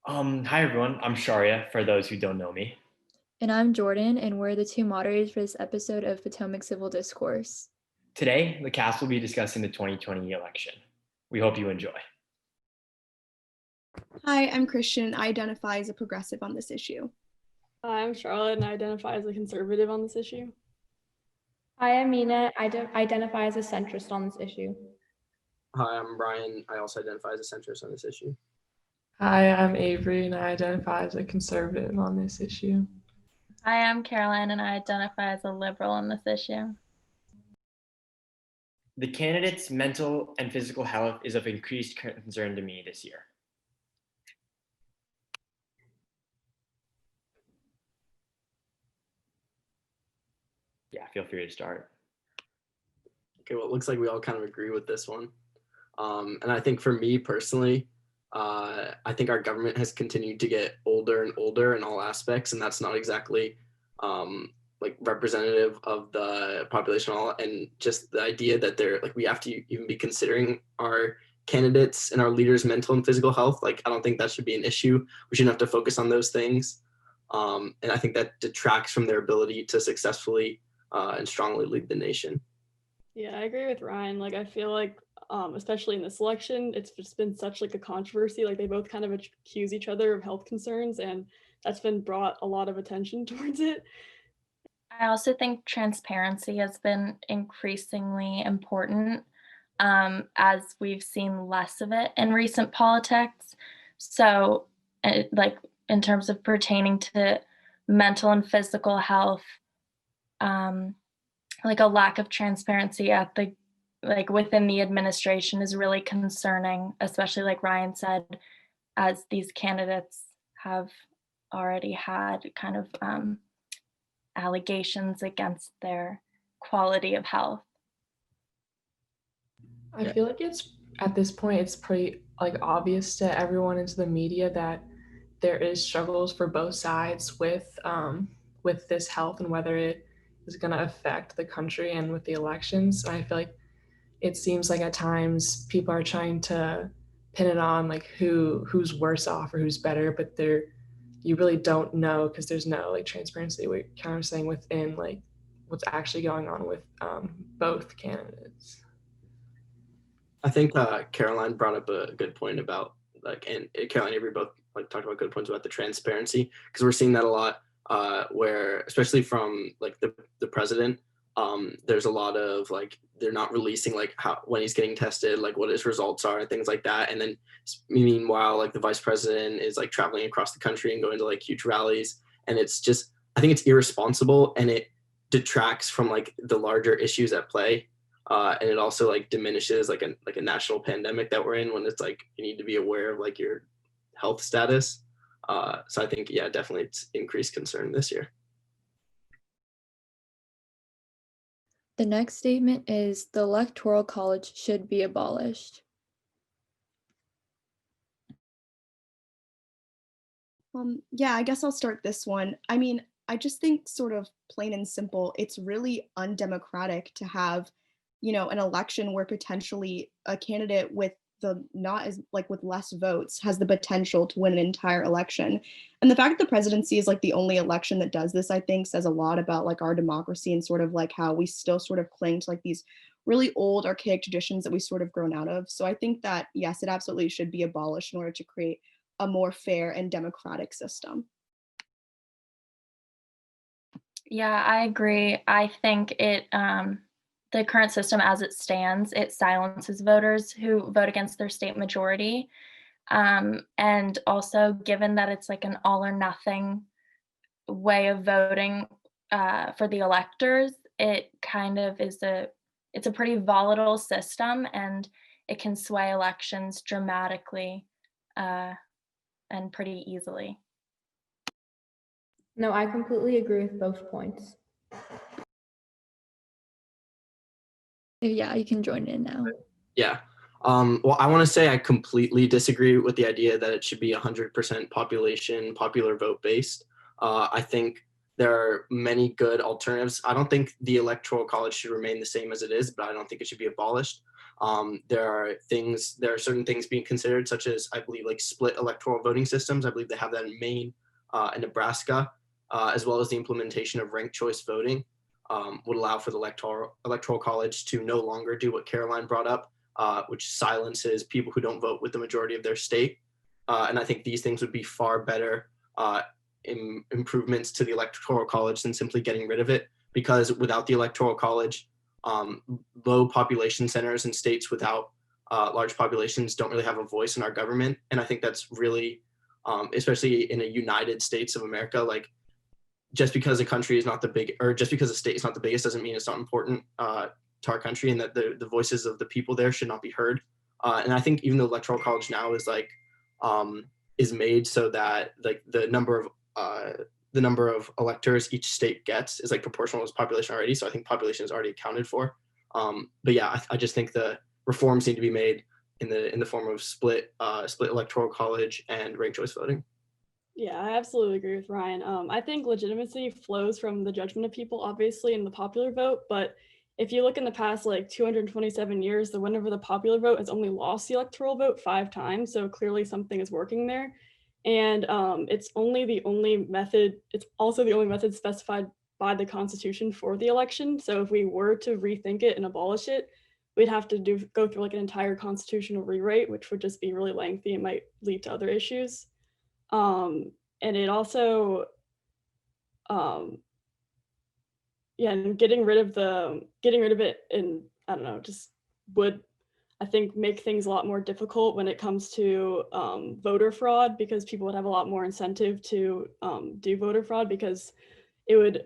Hi everyone, I'm Shaurya, for those who don't know me. And I'm Jordan, and we're the two moderators for this episode of Potomac Civil Discourse. Today, the cast will be discussing the 2020 election. We hope you enjoy. Hi, I'm Christian. I identify as a progressive on this issue. Hi, I'm Charlotte, and I identify as a conservative on this issue. Hi, I'm Mina. I identify as a centrist on this issue. Hi, I'm Brian. I also identify as a centrist on this issue. Hi, I'm Avery, and I identify as a conservative on this issue. Hi, I'm Caroline, and I identify as a liberal on this issue. The candidate's mental and physical health is of increased concern to me this year. Yeah, feel free to start. Okay, well, it looks like we all kind of agree with this one. And I think for me personally, I think our government has continued to get older and older in all aspects, and that's not exactly like representative of the population all. And just the idea that we have to even be considering our candidates and our leaders' mental and physical health. Like, I don't think that should be an issue. We shouldn't have to focus on those things. And I think that detracts from their ability to successfully and strongly lead the nation. Yeah, I agree with Ryan. Like, I feel like, especially in this election, it's just been such like a controversy. Like, they both kind of accuse each other of health concerns, and that's been brought a lot of attention towards it. I also think transparency has been increasingly important as we've seen less of it in recent politics. So, like in terms of pertaining to mental and physical health, like a lack of transparency at the within the administration is really concerning, especially like Ryan said, as these candidates have already had kind of allegations against their quality of health. I feel like it's at this point it's pretty like obvious to everyone into the media that there is struggles for both sides with this health and whether it is going to affect the country and with the elections. And I feel like it seems like at times people are trying to pin it on like who's worse off or who's better, but you really don't know because there's no like transparency. We're kind of saying within like what's actually going on with both candidates. I think Caroline brought up a good point about and Caroline and Avery both like talked about good points about the transparency, because we're seeing that a lot where, especially from like the president, there's a lot of like they're not releasing like when he's getting tested, like what his results are and things like that. And then meanwhile, like the vice president is like traveling across the country and going to like huge rallies, and it's just I think it's irresponsible, and it detracts from like the larger issues at play. And it also like diminishes like a national pandemic that we're in, when it's like you need to be aware of like your health status. So I think, yeah, definitely it's increased concern this year. The next statement is the Electoral College should be abolished. Yeah, I guess I'll start this one. I mean, I just think sort of plain and simple, it's really undemocratic to have an election where potentially a candidate with with less votes has the potential to win an entire election. And the fact that the presidency is like the only election that does this, I think says a lot about like our democracy and sort of like how we still sort of cling to like these really old archaic traditions that we sort of grown out of. So I think that yes, it absolutely should be abolished in order to create a more fair and democratic system. Yeah, I agree. I think the current system as it stands, it silences voters who vote against their state majority. And also, given that it's like an all or nothing way of voting for the electors, it kind of is it's a pretty volatile system, and it can sway elections dramatically and pretty easily. No, I completely agree with both points. Yeah, you can join in now. Yeah. Well, I want to say I completely disagree with the idea that it should be 100% popular vote based. I think there are many good alternatives. I don't think the Electoral College should remain the same as it is, but I don't think it should be abolished. There are certain things being considered, such as, I believe, like split electoral voting systems. I believe they have that in Maine and Nebraska, as well as the implementation of ranked choice voting would allow for the Electoral College to no longer do what Caroline brought up, which silences people who don't vote with the majority of their state. And I think these things would be far better improvements to the Electoral College than simply getting rid of it, because without the Electoral College, low population centers and states without large populations don't really have a voice in our government. And I think that's really, especially in a United States of America, like just because a country is not the big, or just because a state is not the biggest doesn't mean it's not important to our country, and that the voices of the people there should not be heard. And I think even the Electoral College now is like, is made so that like the number of electors each state gets is like proportional to population already. So I think population is already accounted for. But yeah, I just think the reforms need to be made in the form of split electoral college and ranked choice voting. Yeah, I absolutely agree with Ryan. I think legitimacy flows from the judgment of people, obviously, in the popular vote. But if you look in the past, like 227 years, the winner of the popular vote has only lost the electoral vote 5 times. So clearly something is working there. And it's also the only method specified by the Constitution for the election. So if we were to rethink it and abolish it, we'd have to go through like an entire constitutional rewrite, which would just be really lengthy and might lead to other issues. And it also, and getting rid of it, and I don't know, just would, I think, make things a lot more difficult when it comes to voter fraud, because people would have a lot more incentive to do voter fraud, because it would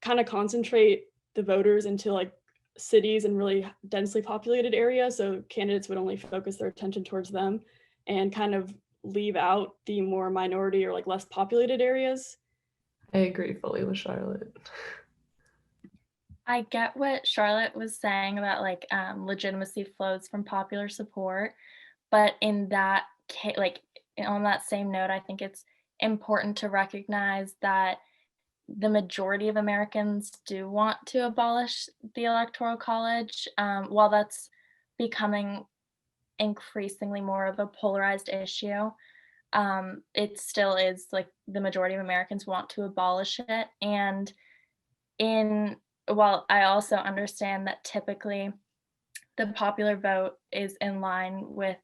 kind of concentrate the voters into like cities and really densely populated areas. So candidates would only focus their attention towards them and kind of leave out the more minority or like less populated areas. I agree fully with Charlotte. I get what Charlotte was saying about like legitimacy flows from popular support, but in that case, like on that same note, I think it's important to recognize that the majority of Americans do want to abolish the Electoral College. While that's becoming increasingly more of a polarized issue, it still is like the majority of Americans want to abolish it. And while I also understand that typically the popular vote is in line with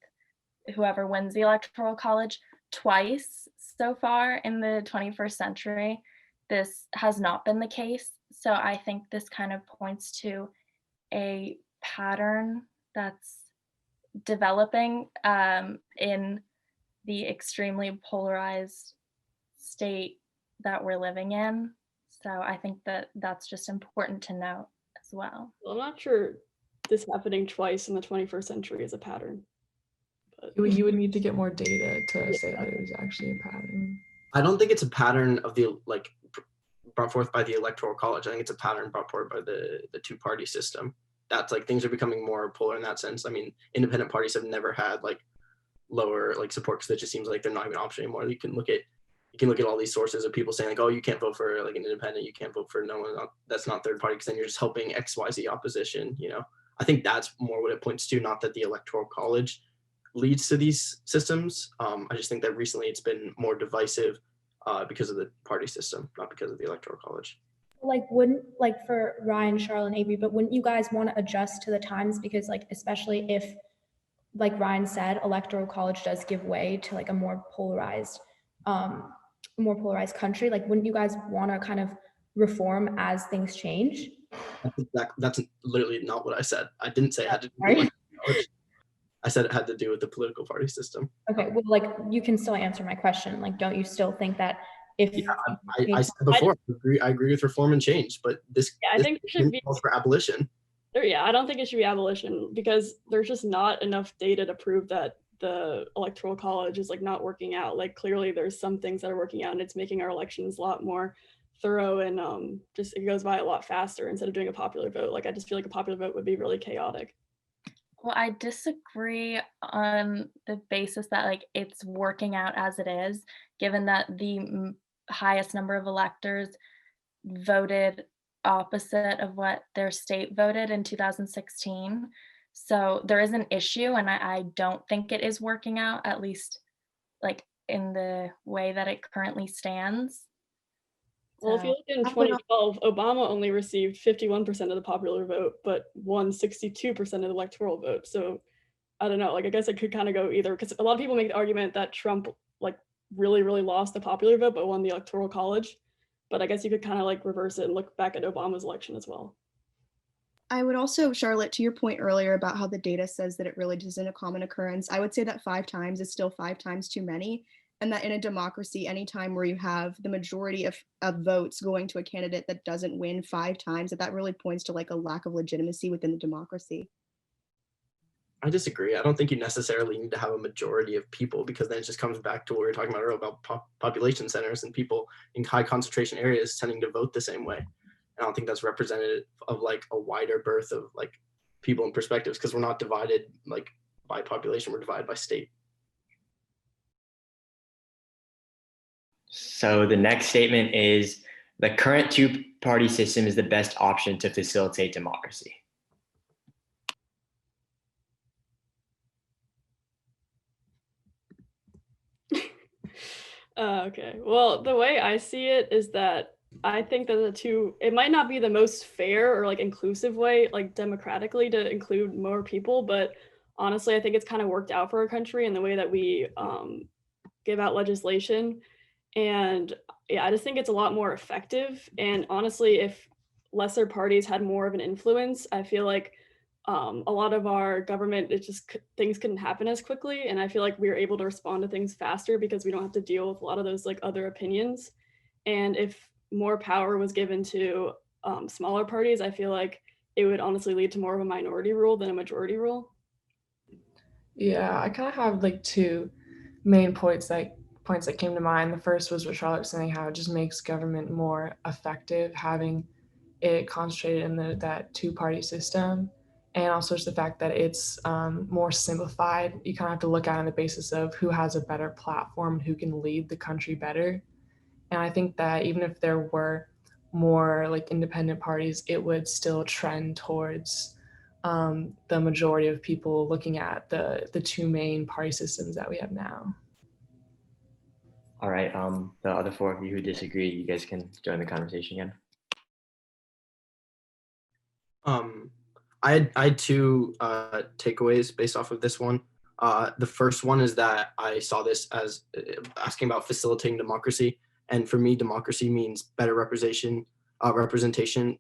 whoever wins the Electoral College, twice so far in the 21st century, this has not been the case. So I think this kind of points to a pattern that's developing in the extremely polarized state that we're living in. So I think that that's just important to note as well. Well, I'm not sure this happening twice in the 21st century is a pattern. But You would need to get more data to say that it was actually a pattern. I don't think it's a pattern of the like brought forth by the Electoral College. I think it's a pattern brought forth by the two-party system. That's like things are becoming more polar in that sense. I mean, independent parties have never had like lower like support, because it just seems like they're not even an option anymore. You can look at all these sources of people saying like, oh, you can't vote for like an independent, you can't vote for no one that's not third party, because then you're just helping XYZ opposition. You know, I think that's more what it points to, not that the Electoral College leads to these systems. I just think that recently it's been more divisive because of the party system, not because of the Electoral College. Like, wouldn't, like for Ryan, Charlotte, and Avery, but wouldn't you guys want to adjust to the times? Because like, especially if, like Ryan said, Electoral College does give way to like a more polarized country. Like, wouldn't you guys want to kind of reform as things change? That's literally not what I said. I didn't say it had to do with college. I said it had to do with the political party system. Okay, well, like you can still answer my question. Like, don't you still think that if I said before, I agree with reform and change, but this I think it should be calls for abolition. Yeah, I don't think it should be abolition, because there's just not enough data to prove that the Electoral College is like not working out. Like clearly there's some things that are working out, and it's making our elections a lot more thorough, and just it goes by a lot faster instead of doing a popular vote. Like I just feel like a popular vote would be really chaotic. Well, I disagree on the basis that like it's working out as it is, given that the highest number of electors voted opposite of what their state voted in 2016. So there is an issue, and I don't think it is working out, at least like in the way that it currently stands. Well, if you So, look in I would 2012, Obama only received 51% of the popular vote, but won 62% of the electoral vote. So I don't know, like I guess it could kind of go either, because a lot of people make the argument that Trump like really, really lost the popular vote, but won the electoral college. But I guess you could kind of like reverse it and look back at Obama's election as well. I would also, Charlotte, to your point earlier about how the data says that it really isn't a common occurrence, I would say that 5 times is still 5 times too many. And that in a democracy, anytime where you have the majority of votes going to a candidate that doesn't win 5 times, that really points to like a lack of legitimacy within the democracy. I disagree. I don't think you necessarily need to have a majority of people, because then it just comes back to what we were talking about earlier about population centers and people in high concentration areas tending to vote the same way. I don't think that's representative of like a wider berth of like people and perspectives, because we're not divided like by population, we're divided by state. So the next statement is the current two-party system is the best option to facilitate democracy. Okay, well, the way I see it is that I think that it might not be the most fair or like inclusive way, like democratically, to include more people, but honestly, I think it's kind of worked out for our country in the way that we give out legislation. And yeah, I just think it's a lot more effective. And honestly, if lesser parties had more of an influence, I feel like a lot of our government, things couldn't happen as quickly. And I feel like we were able to respond to things faster because we don't have to deal with a lot of those like other opinions. And if more power was given to smaller parties, I feel like it would honestly lead to more of a minority rule than a majority rule. Yeah, I kind of have like 2 main points that came to mind. The first was what Charlotte was saying, how it just makes government more effective, having it concentrated in that 2-party system. And also just the fact that it's more simplified. You kind of have to look at it on the basis of who has a better platform and who can lead the country better. And I think that even if there were more like independent parties, it would still trend towards the majority of people looking at the 2 main party systems that we have now. All right, the other 4 of you who disagree, you guys can join the conversation again. I had 2 takeaways based off of this one. The first one is that I saw this as asking about facilitating democracy. And for me, democracy means better representation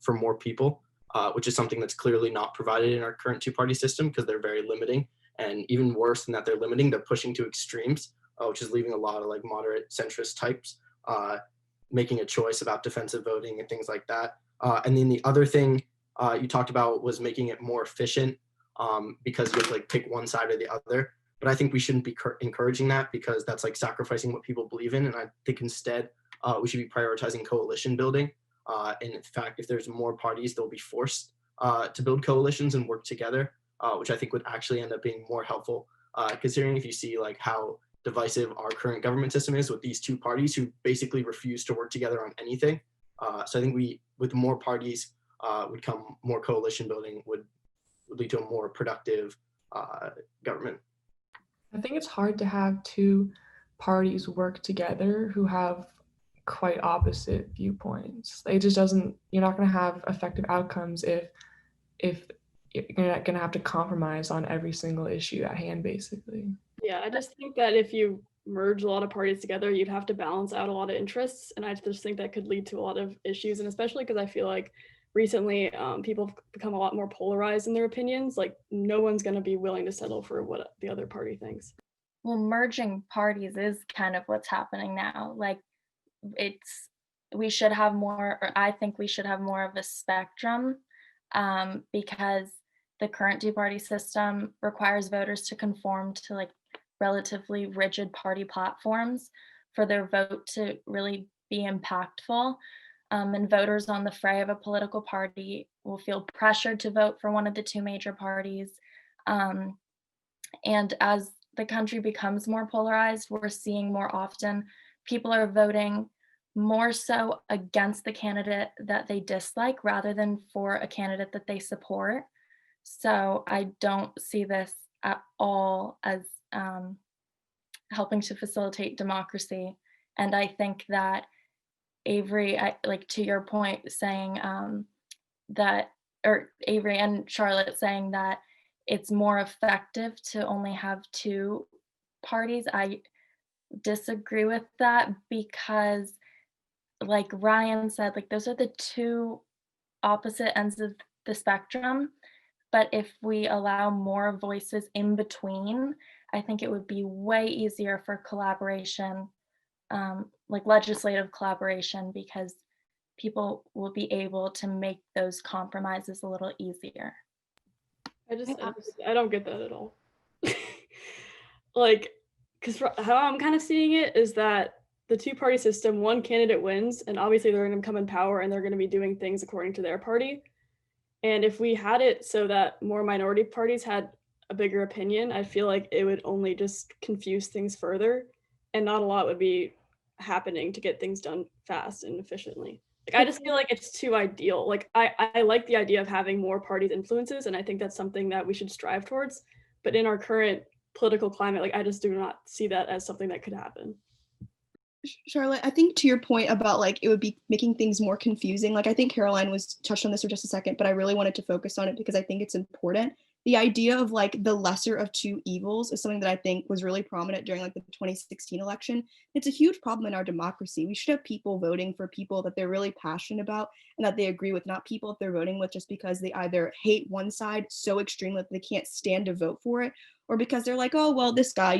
for more people, which is something that's clearly not provided in our current 2-party system, because they're very limiting. And even worse than that, they're limiting, they're pushing to extremes, which is leaving a lot of like moderate centrist types making a choice about defensive voting and things like that. And then the other thing you talked about was making it more efficient, because you have to like pick one side or the other. But I think we shouldn't be encouraging that, because that's like sacrificing what people believe in. And I think instead we should be prioritizing coalition building. And in fact, if there's more parties, they'll be forced to build coalitions and work together, which I think would actually end up being more helpful, considering if you see like how divisive our current government system is with these 2 parties who basically refuse to work together on anything. So I think with more parties would come more coalition building, would lead to a more productive government. I think it's hard to have 2 parties work together who have quite opposite viewpoints. It just doesn't, you're not going to have effective outcomes if you're not going to have to compromise on every single issue at hand, basically. Yeah, I just think that if you merge a lot of parties together, you'd have to balance out a lot of interests. And I just think that could lead to a lot of issues. And especially because I feel like recently people have become a lot more polarized in their opinions. Like no one's going to be willing to settle for what the other party thinks. well, merging parties is kind of what's happening now. Like we should have more, or I think we should have more of a spectrum, because the current 2-party system requires voters to conform to like relatively rigid party platforms for their vote to really be impactful. And voters on the fray of a political party will feel pressured to vote for one of the 2 major parties. And as the country becomes more polarized, we're seeing more often people are voting more so against the candidate that they dislike rather than for a candidate that they support. So I don't see this at all as helping to facilitate democracy. And I think that Avery, like to your point, saying that, or Avery and Charlotte saying that it's more effective to only have two parties. I disagree with that because, like Ryan said, like those are the two opposite ends of the spectrum. But if we allow more voices in between, I think it would be way easier for collaboration, like legislative collaboration, because people will be able to make those compromises a little easier. I don't get that at all. Like, because how I'm kind of seeing it is that the two-party system, one candidate wins, and obviously they're going to come in power and they're going to be doing things according to their party. And if we had it so that more minority parties had a bigger opinion, I feel like it would only just confuse things further, and not a lot would be happening to get things done fast and efficiently. Like, I just feel like it's too ideal. Like, I like the idea of having more parties' influences, and I think that's something that we should strive towards. But in our current political climate, like, I just do not see that as something that could happen. Charlotte, I think to your point about like it would be making things more confusing, like I think Caroline was touched on this for just a second, but I really wanted to focus on it because I think it's important. The idea of like the lesser of two evils is something that I think was really prominent during like the 2016 election. It's a huge problem in our democracy. We should have people voting for people that they're really passionate about and that they agree with, not people that they're voting with just because they either hate one side so extremely that they can't stand to vote for it, or because they're like, oh, well, this guy,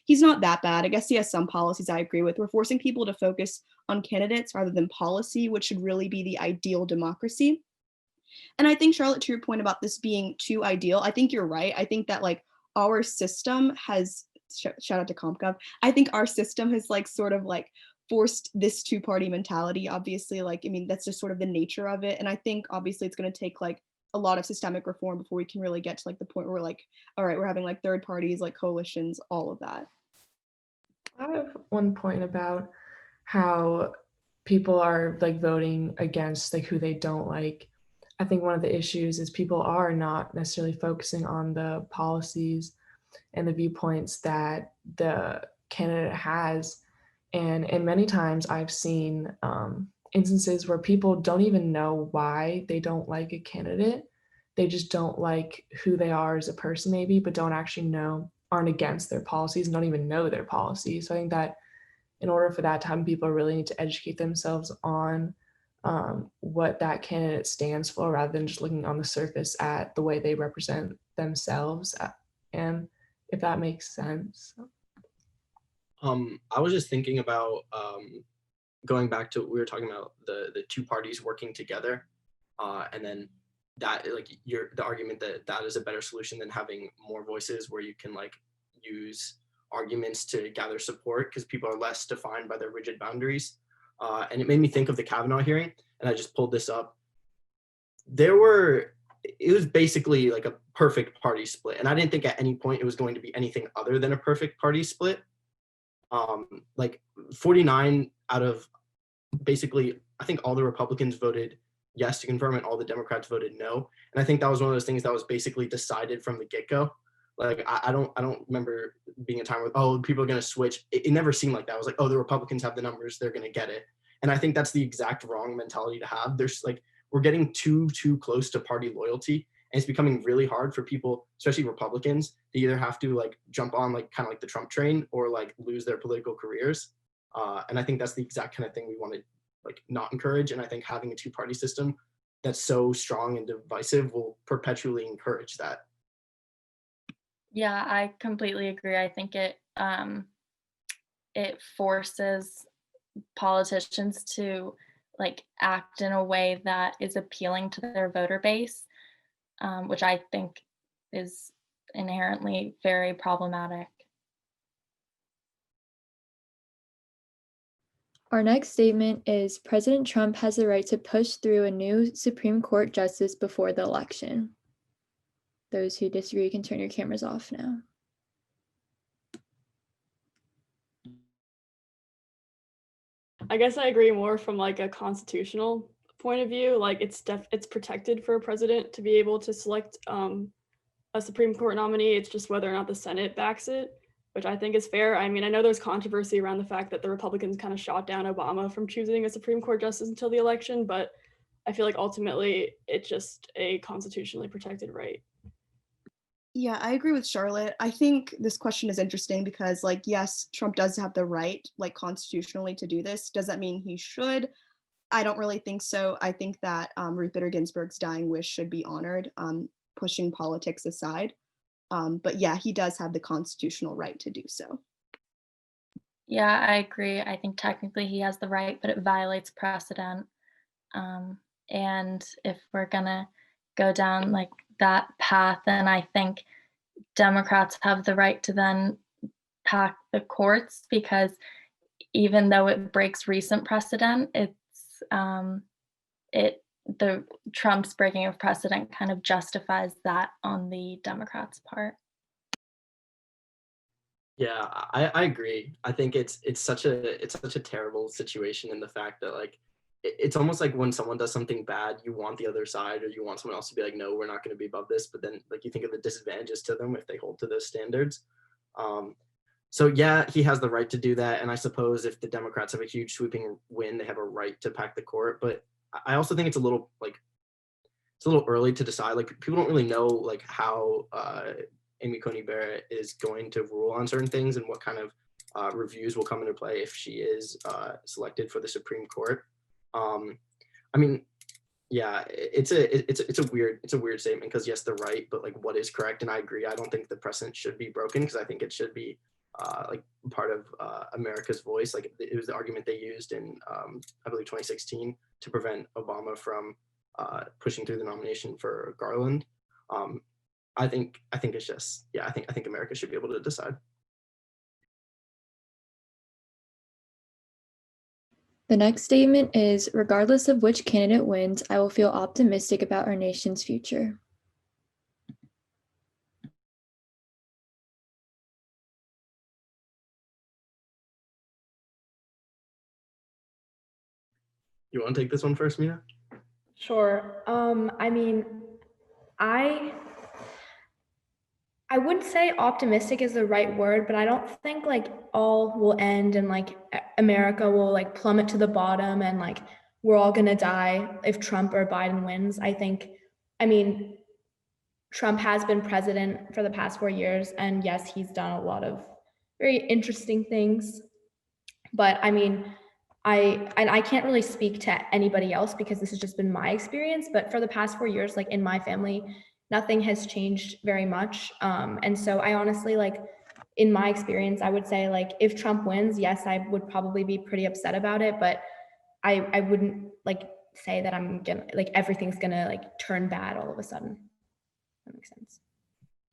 he's not that bad. I guess he has some policies I agree with. We're forcing people to focus on candidates rather than policy, which should really be the ideal democracy. And I think, Charlotte, to your point about this being too ideal, I think you're right. I think that like our system has, shout out to CompGov, I think our system has like sort of like forced this two-party mentality, obviously. Like, I mean, that's just sort of the nature of it. And I think obviously it's going to take like a lot of systemic reform before we can really get to like the point where we're like, all right, we're having like third parties, like coalitions, all of that. I have one point about how people are like voting against like who they don't like. I think one of the issues is people are not necessarily focusing on the policies and the viewpoints that the candidate has. And many times I've seen instances where people don't even know why they don't like a candidate. They just don't like who they are as a person maybe, but don't actually aren't against their policies and don't even know their policies. So I think that in order for that to happen, people really need to educate themselves on what that candidate stands for rather than just looking on the surface at the way they represent themselves. And if that makes sense. I was just thinking about going back to, we were talking about the two parties working together, and then that like the argument that is a better solution than having more voices where you can like use arguments to gather support because people are less defined by their rigid boundaries. And it made me think of the Kavanaugh hearing, and I just pulled this up. It was basically like a perfect party split, and I didn't think at any point it was going to be anything other than a perfect party split. Like 49 out of basically, I think all the Republicans voted yes to confirm and all the Democrats voted no. And I think that was one of those things that was basically decided from the get-go. Like I don't remember being a time where, oh, people are going to switch. It never seemed like that. It was like, oh, the Republicans have the numbers, they're going to get it. And I think that's the exact wrong mentality to have. There's like, we're getting too close to party loyalty. And it's becoming really hard for people, especially Republicans, to either have to like jump on like kind of like the Trump train or like lose their political careers. And I think that's the exact kind of thing we want to like not encourage. And I think having a two-party system that's so strong and divisive will perpetually encourage that. Yeah, I completely agree. I think it forces politicians to like act in a way that is appealing to their voter base, which I think is inherently very problematic. Our next statement is President Trump has the right to push through a new Supreme Court justice before the election. Those who disagree can turn your cameras off now. I guess I agree more from like a constitutional point of view. Like it's protected for a president to be able to select a Supreme Court nominee. It's just whether or not the Senate backs it, which I think is fair. I mean, I know there's controversy around the fact that the Republicans kind of shot down Obama from choosing a Supreme Court justice until the election, but I feel like ultimately it's just a constitutionally protected right. Yeah, I agree with Charlotte. I think this question is interesting because, like, yes, Trump does have the right, like, constitutionally to do this. Does that mean he should? I don't really think so. I think that Ruth Bader Ginsburg's dying wish should be honored, pushing politics aside. But yeah, he does have the constitutional right to do so. Yeah, I agree. I think technically he has the right, but it violates precedent. And if we're gonna go down like that path, then I think Democrats have the right to then pack the courts because even though it breaks recent precedent, the Trump's breaking of precedent kind of justifies that on the Democrats' part. Yeah, I agree. I think it's such a terrible situation in the fact that like it's almost like when someone does something bad, you want the other side or you want someone else to be like, no, we're not going to be above this. But then like you think of the disadvantages to them if they hold to those standards. So yeah, he has the right to do that. And I suppose if the Democrats have a huge sweeping win, they have a right to pack the court. But I also think it's a little early to decide. Like people don't really know like how Amy Coney Barrett is going to rule on certain things and what kind of reviews will come into play if she is selected for the Supreme Court. I mean, yeah, it's a weird statement because yes, they're right, but like what is correct? And I agree. I don't think the precedent should be broken because I think it should be like part of America's voice. Like it was the argument they used in I believe 2016 to prevent Obama from pushing through the nomination for Garland. I think it's just, yeah, I think America should be able to decide. The next statement is, regardless of which candidate wins, I will feel optimistic about our nation's future. You want to take this one first, Mina? Sure. I mean, I wouldn't say optimistic is the right word, but I don't think like all will end and like America will like plummet to the bottom and like we're all gonna die if Trump or Biden wins. I mean, Trump has been president for the past 4 years, and yes, he's done a lot of very interesting things. But I mean, I can't really speak to anybody else because this has just been my experience. But for the past 4 years, like in my family, nothing has changed very much. And so I honestly like, in my experience, I would say like if Trump wins, yes, I would probably be pretty upset about it, but I wouldn't like say that I'm gonna like everything's gonna like turn bad all of a sudden. That makes sense.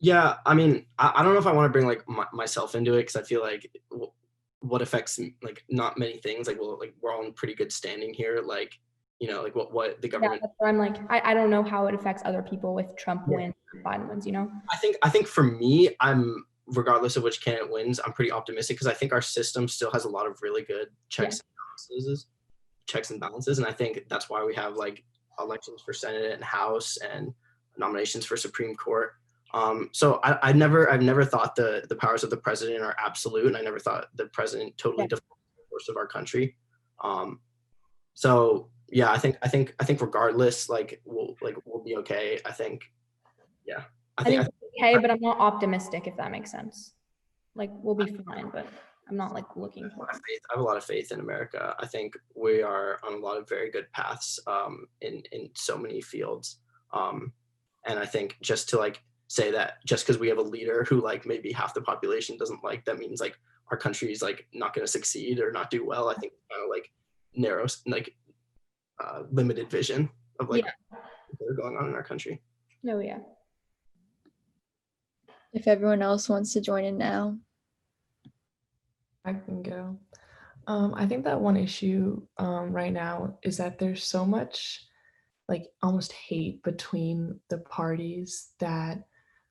Yeah, I mean, I don't know if I want to bring like myself into it because I feel like what affects like not many things. Like, well, like we're all in pretty good standing here. Like, you know, like what the government. Yeah, that's where I'm like, I don't know how it affects other people with Trump wins, Biden wins. You know. I think for me, I'm regardless of which candidate wins, I'm pretty optimistic because I think our system still has a lot of really good checks and balances, and I think that's why we have like elections for Senate and House and nominations for Supreme Court. So I've never thought the powers of the president are absolute, and I never thought the president totally defines the course of our country. So yeah, I think regardless, like we'll be okay. I think, yeah. I think it's okay, but I'm not optimistic, if that makes sense. Like we'll be fine, but I'm not like looking for it. I have a lot of faith in America. I think we are on a lot of very good paths in so many fields. And I think just to like say that just because we have a leader who like maybe half the population doesn't like, that means like our country is like not going to succeed or not do well. I think kind of like narrow, like limited vision of like what's going on in our country. No, yeah. If everyone else wants to join in now. I can go. I think that one issue right now is that there's so much like almost hate between the parties that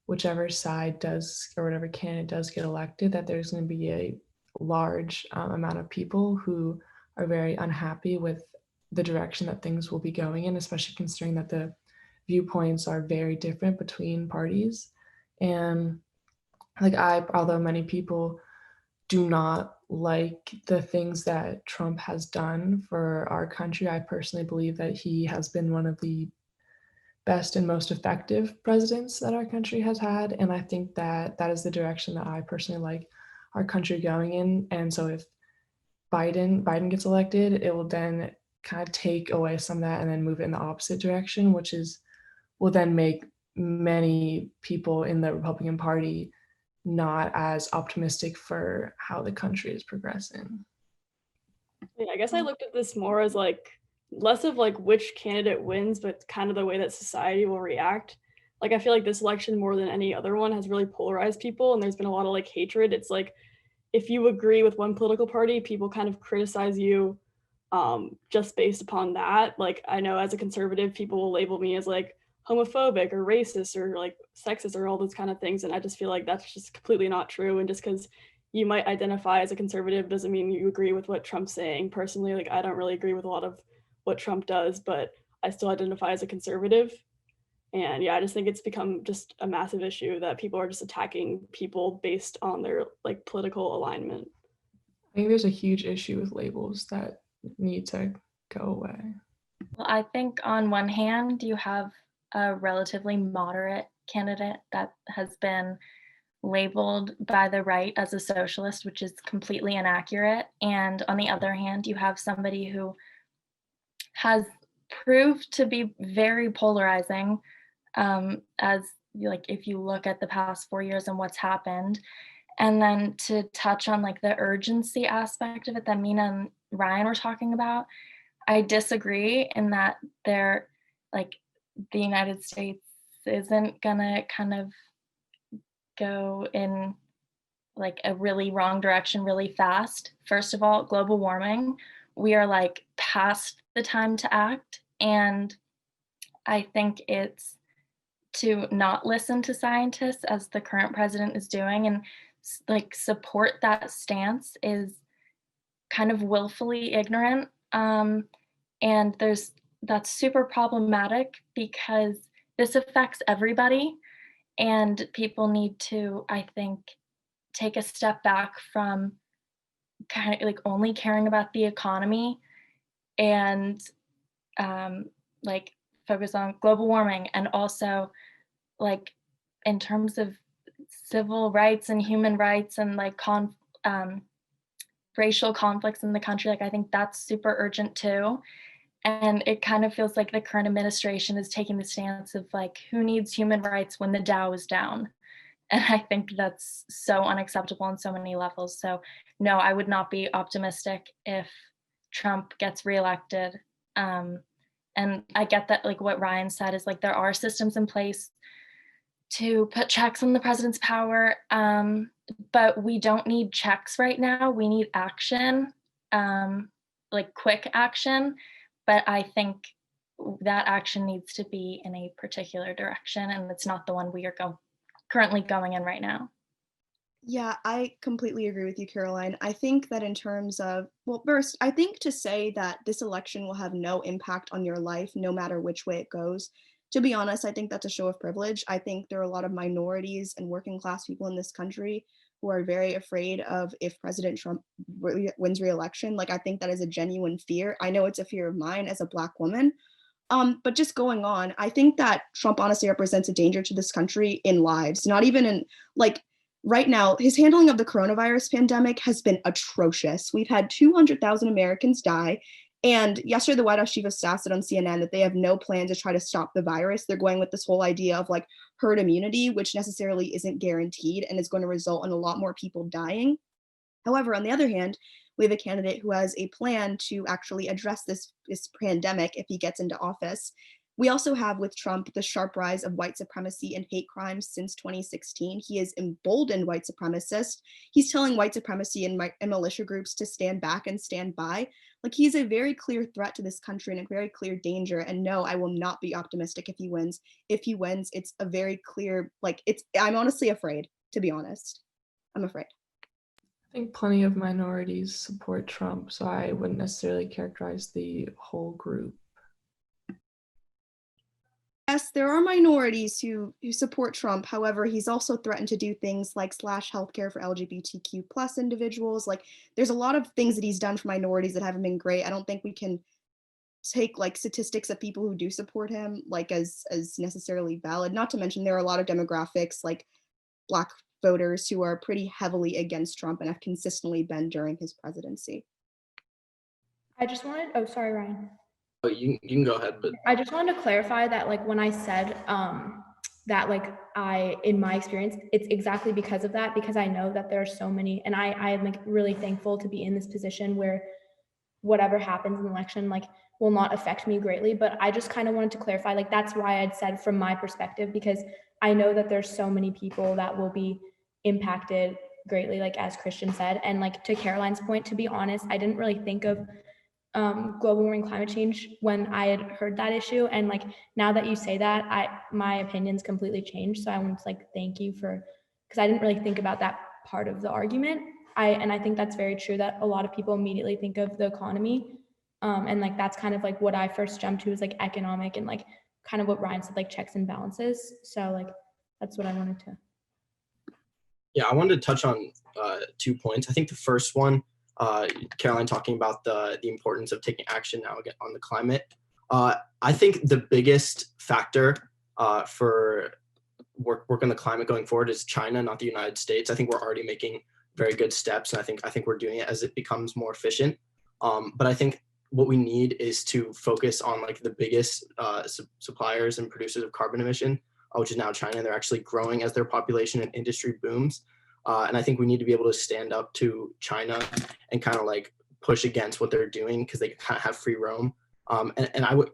whichever side does or whatever candidate does get elected, that there's going to be a large amount of people who are very unhappy with the direction that things will be going in, especially considering that the viewpoints are very different between parties. And like although many people do not like the things that Trump has done for our country, I personally believe that he has been one of the best and most effective presidents that our country has had. And I think that that is the direction that I personally like our country going in. And so if Biden gets elected, it will then kind of take away some of that and then move it in the opposite direction, which will then make many people in the Republican Party not as optimistic for how the country is progressing. Yeah, I guess I looked at this more as like less of like which candidate wins, but kind of the way that society will react. Like I feel like this election more than any other one has really polarized people, and there's been a lot of like hatred. It's like if you agree with one political party, people kind of criticize you just based upon that. Like I know as a conservative, people will label me as like homophobic or racist or like sexist or all those kind of things. And I just feel like that's just completely not true. And just because you might identify as a conservative doesn't mean you agree with what Trump's saying. Personally, like I don't really agree with a lot of what Trump does, but I still identify as a conservative. And yeah, I just think it's become just a massive issue that people are just attacking people based on their like political alignment. I think there's a huge issue with labels that need to go away. Well, I think on one hand, you have a relatively moderate candidate that has been labeled by the right as a socialist, which is completely inaccurate. And on the other hand, you have somebody who has proved to be very polarizing, as like if you look at the past 4 years and what's happened. And then to touch on like the urgency aspect of it that Mina and Ryan were talking about, I disagree in that they're like the United States isn't gonna kind of go in like a really wrong direction really fast. First of all, global warming, we are like past the time to act. And I think it's to not listen to scientists as the current president is doing and like support that stance is kind of willfully ignorant. And that's super problematic because this affects everybody, and people need to, I think, take a step back from kind of like only caring about the economy and like focus on global warming, and also like in terms of civil rights and human rights and like racial conflicts in the country. Like I think that's super urgent too. And it kind of feels like the current administration is taking the stance of like, who needs human rights when the Dow is down? And I think that's so unacceptable on so many levels. So no, I would not be optimistic if Trump gets reelected. And I get that like what Ryan said is like there are systems in place to put checks on the president's power, but we don't need checks right now. We need action, like quick action. But I think that action needs to be in a particular direction, and it's not the one we are currently going in right now. Yeah, I completely agree with you, Caroline. I think that in terms of, well, first, I think to say that this election will have no impact on your life, no matter which way it goes, to be honest, I think that's a show of privilege. I think there are a lot of minorities and working class people in this country who are very afraid of if President Trump wins re-election. Like, I think that is a genuine fear. I know it's a fear of mine as a Black woman. But just going on, I think that Trump honestly represents a danger to this country in lives, not even in like right now. His handling of the coronavirus pandemic has been atrocious. We've had 200,000 Americans die. And yesterday, the White House chief of staff said on CNN that they have no plan to try to stop the virus. They're going with this whole idea of like herd immunity, which necessarily isn't guaranteed and is going to result in a lot more people dying. However, on the other hand, we have a candidate who has a plan to actually address this pandemic if he gets into office. We also have with Trump the sharp rise of white supremacy and hate crimes since 2016. He has emboldened white supremacists. He's telling white supremacy and militia groups to stand back and stand by. Like, he's a very clear threat to this country and a very clear danger. And no, I will not be optimistic if he wins. If he wins, it's a very clear, like, I'm honestly afraid, to be honest. I'm afraid. I think plenty of minorities support Trump, so I wouldn't necessarily characterize the whole group. Yes, there are minorities who support Trump. However, he's also threatened to do things like slash healthcare for LGBTQ plus individuals. Like, there's a lot of things that he's done for minorities that haven't been great. I don't think we can take like statistics of people who do support him like as necessarily valid. Not to mention there are a lot of demographics like Black voters who are pretty heavily against Trump and have consistently been during his presidency. I just wanted, oh, sorry, Ryan. Oh, you can go ahead, but I just wanted to clarify that, like, when I said that, like, in my experience, it's exactly because of that, because I know that there are so many, and I am like really thankful to be in this position where whatever happens in the election, like, will not affect me greatly. But I just kind of wanted to clarify, like, that's why I'd said from my perspective, because I know that there's so many people that will be impacted greatly, like as Christian said. And like to Caroline's point, to be honest, I didn't really think of global warming, climate change when I had heard that issue. And like now that you say that, my opinion's completely changed. So I want to like thank you for, because I didn't really think about that part of the argument. And I think that's very true that a lot of people immediately think of the economy. And like that's kind of like what I first jumped to is like economic and like kind of what Ryan said, like checks and balances. So like that's what I wanted to. yeah, I wanted to touch on 2 points. I think the first one, Caroline talking about the importance of taking action now again on the climate. I think the biggest factor for work on the climate going forward is China, not the United States. I think we're already making very good steps, and I think we're doing it as it becomes more efficient. But I think what we need is to focus on like the biggest suppliers and producers of carbon emission, which is now China. They're actually growing as their population and industry booms. And I think we need to be able to stand up to China and kind of like push against what they're doing because they kind of have free roam. And I would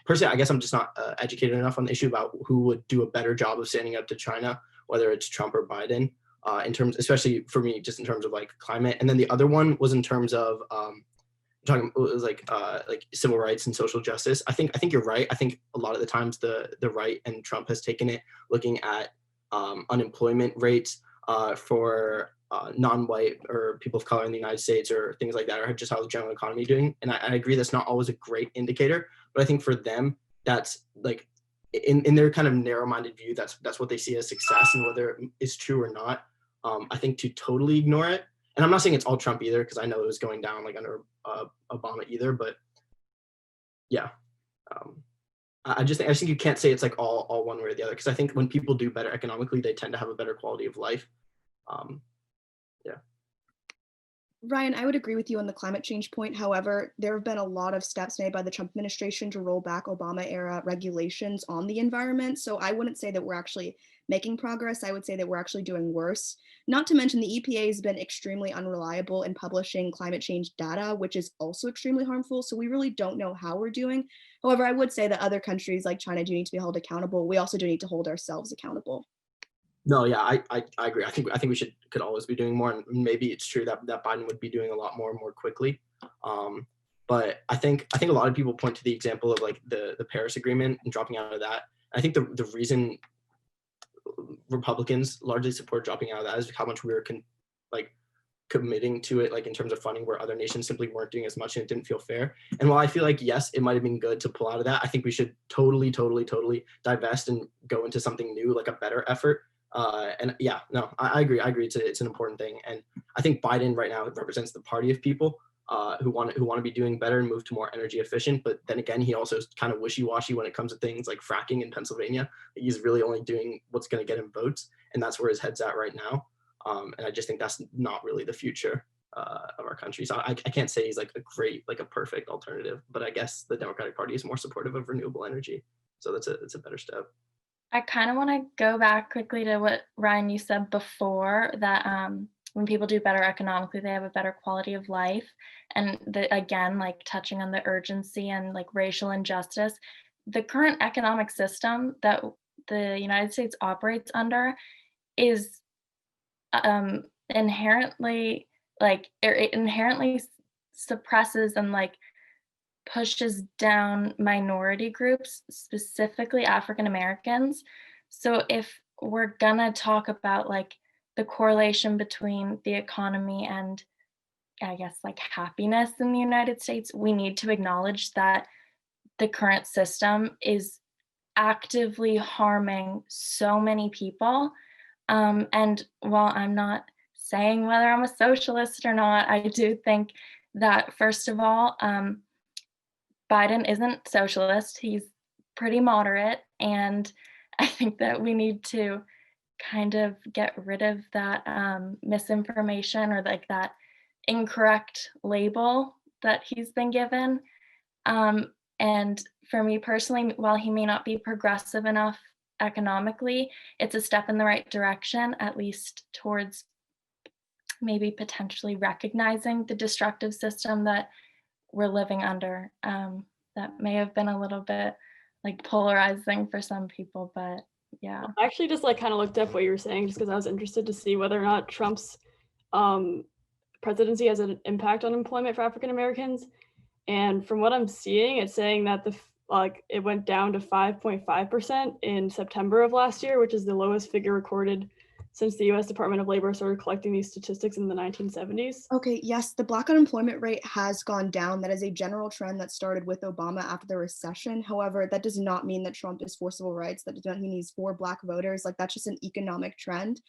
personally, I guess I'm just not educated enough on the issue about who would do a better job of standing up to China, whether it's Trump or Biden, in terms, especially for me, just in terms of like climate. And then the other one was in terms of talking, it was like civil rights and social justice. I think you're right. I think a lot of the times the right and Trump has taken it looking at unemployment rates for non-white or people of color in the United States or things like that, or just how the general economy doing. And I agree that's not always a great indicator, but I think for them, that's like in their kind of narrow-minded view, that's what they see as success, and whether it is true or not, I think to totally ignore it. And I'm not saying it's all Trump either, because I know it was going down like under Obama either, but yeah. I just think you can't say it's like all one way or the other, because I think when people do better economically, they tend to have a better quality of life. Yeah. Ryan, I would agree with you on the climate change point. However, there have been a lot of steps made by the Trump administration to roll back Obama-era regulations on the environment. So I wouldn't say that we're actually making progress. I would say that we're actually doing worse. Not to mention the EPA has been extremely unreliable in publishing climate change data, which is also extremely harmful. So we really don't know how we're doing. However, I would say that other countries like China do need to be held accountable. We also do need to hold ourselves accountable. No, yeah, I agree. I think we could always be doing more, and maybe it's true that Biden would be doing a lot more quickly. But I think a lot of people point to the example of like the Paris Agreement and dropping out of that. I think the reason Republicans largely support dropping out of that is how much we were committing to it, like in terms of funding, where other nations simply weren't doing as much and it didn't feel fair. And while I feel like, yes, it might have been good to pull out of that, I think we should totally divest and go into something new, like a better effort. And yeah, no, I agree. It's an important thing. And I think Biden right now represents the party of people who want to be doing better and move to more energy efficient. But then again, he also is kind of wishy-washy when it comes to things like fracking in Pennsylvania. He's really only doing what's going to get him votes, and that's where his head's at right now. And I just think that's not really the future of our country. So I can't say he's like a perfect alternative, but I guess the Democratic Party is more supportive of renewable energy. So it's a better step. I kind of want to go back quickly to what Ryan, you said before, that when people do better economically, they have a better quality of life. And again, like touching on the urgency and like racial injustice, the current economic system that the United States operates under is inherently suppresses and like pushes down minority groups, specifically African Americans. So if we're gonna talk about like the correlation between the economy and, I guess, like happiness in the United States, we need to acknowledge that the current system is actively harming so many people. And while I'm not saying whether I'm a socialist or not, I do think that, first of all, Biden isn't socialist. He's pretty moderate. And I think that we need to kind of get rid of that misinformation or like that incorrect label that he's been given. And for me personally, while he may not be progressive enough economically, it's a step in the right direction, at least towards maybe potentially recognizing the destructive system that we're living under. That may have been a little bit like polarizing for some people, but yeah. I actually just like kind of looked up what you were saying just because I was interested to see whether or not Trump's presidency has an impact on employment for African Americans. And from what I'm seeing, it's saying that it went down to 5.5% in September of last year, which is the lowest figure recorded since the US Department of Labor started collecting these statistics in the 1970s. Okay, yes, the Black unemployment rate has gone down. That is a general trend that started with Obama after the recession. However, that does not mean that Trump is for civil rights. That does not mean he's for Black voters. Like, that's just an economic trend.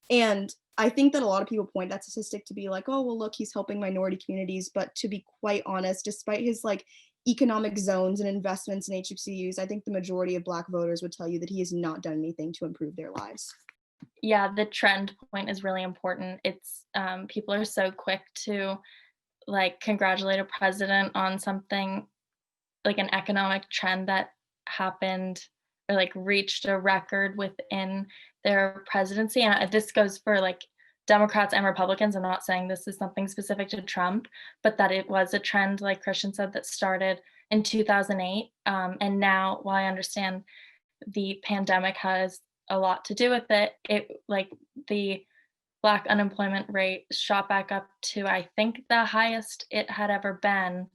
And I think that a lot of people point that statistic to be like, oh, well, look, he's helping minority communities. But to be quite honest, despite his like economic zones and investments in HBCUs, I think the majority of Black voters would tell you that he has not done anything to improve their lives. Yeah, the trend point is really important. It's people are so quick to like congratulate a president on something like an economic trend that happened or like reached a record within their presidency. And this goes for like Democrats and Republicans. I'm not saying this is something specific to Trump, but that it was a trend, like Christian said, that started in 2008. And now, while I understand the pandemic has a lot to do with it, like the Black unemployment rate shot back up to, I think, the highest it had ever been,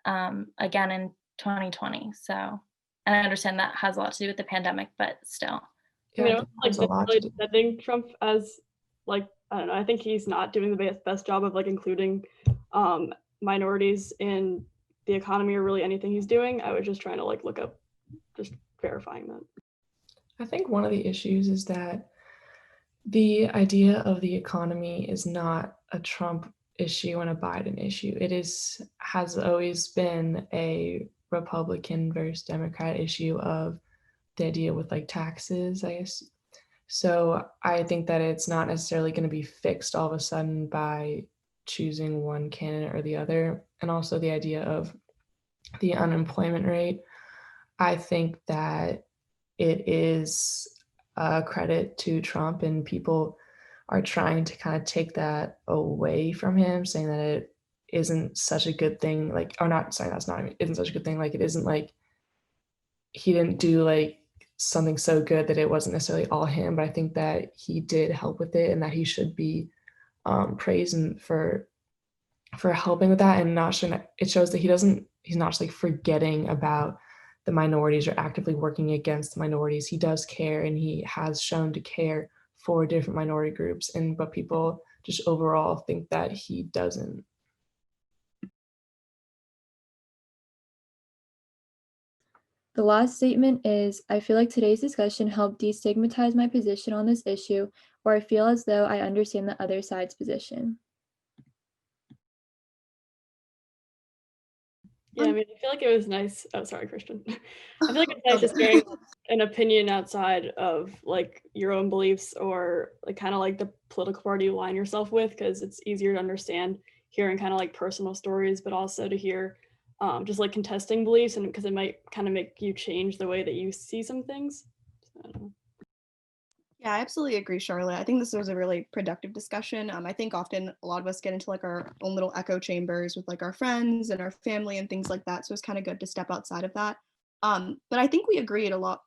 again in 2020. So, and I understand that has a lot to do with the pandemic, but still. I mean, I Yeah, don't there's a like lot necessarily to do. defending Trump as like, I don't know, I think he's not doing the best job of like including minorities in the economy or really anything he's doing. I was just trying to like look up, just verifying that. I think one of the issues is that the idea of the economy is not a Trump issue and a Biden issue. It has always been a Republican versus Democrat issue of the idea with like taxes, I guess. So I think that it's not necessarily going to be fixed all of a sudden by choosing one candidate or the other. And also the idea of the unemployment rate. I think that it is a credit to Trump, and people are trying to kind of take that away from him, saying that it isn't such a good thing, like, or not saying that's not isn't such a good thing, like it isn't like he didn't do like something so good that it wasn't necessarily all him, but I think that he did help with it and that he should be praised and for helping with that, and not showing that it shows that he's not just like forgetting about the minorities or actively working against the minorities. He does care, and he has shown to care for different minority groups, but people just overall think that he doesn't. The last statement is, I feel like today's discussion helped destigmatize my position on this issue, or I feel as though I understand the other side's position. Yeah, I mean, I feel like it was nice. Oh, sorry, Christian. I feel like it's nice just hearing an opinion outside of like your own beliefs or like kind of like the political party you align yourself with, because it's easier to understand hearing kind of like personal stories, but also to hear just like contesting beliefs, and because it might kind of make you change the way that you see some things. So, I don't know. Yeah, I absolutely agree, Shaurya. I think this was a really productive discussion. I think often a lot of us get into like our own little echo chambers with like our friends and our family and things like that. So it's kind of good to step outside of that. But I think we agreed a lot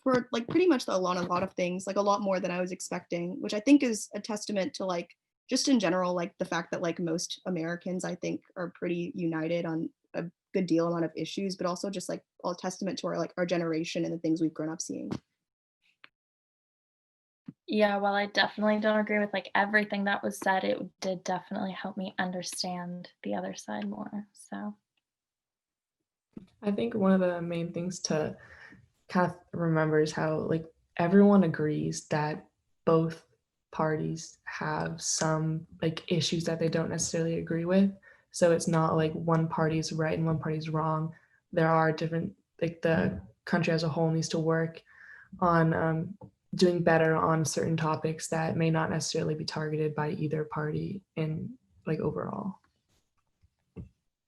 for like pretty much a lot of things, like a lot more than I was expecting, which I think is a testament to like just in general, like the fact that like most Americans, I think, are pretty united on a good deal amount of issues, but also just like a testament to our like our generation and the things we've grown up seeing. Yeah, while I definitely don't agree with like everything that was said, it did definitely help me understand the other side more. So I think one of the main things to kind of remember is how like everyone agrees that both parties have some like issues that they don't necessarily agree with. So it's not like one party's right and one party's wrong. There are different, like the country as a whole needs to work on doing better on certain topics that may not necessarily be targeted by either party in like overall.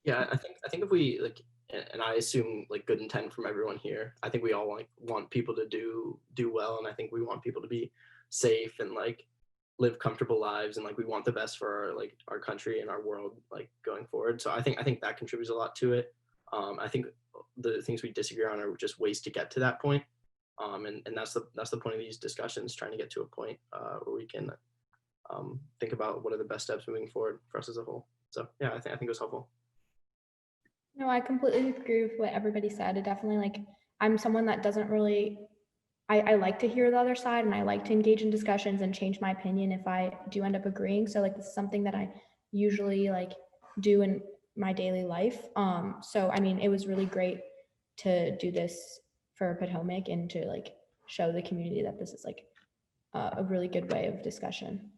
Yeah, I think if we like, and I assume like good intent from everyone here. I think we all want people to do well, and I think we want people to be safe and like live comfortable lives, and like we want the best for our country and our world like going forward. So I think that contributes a lot to it. I think the things we disagree on are just ways to get to that point. And that's the point of these discussions, trying to get to a point where we can think about what are the best steps moving forward for us as a whole. So yeah, I think it was helpful. No, I completely agree with what everybody said. It definitely like I'm someone that doesn't really I like to hear the other side and I like to engage in discussions and change my opinion if I do end up agreeing. So like this is something that I usually like do in my daily life. So I mean it was really great to do this for Potomac and to like show the community that this is like a really good way of discussion.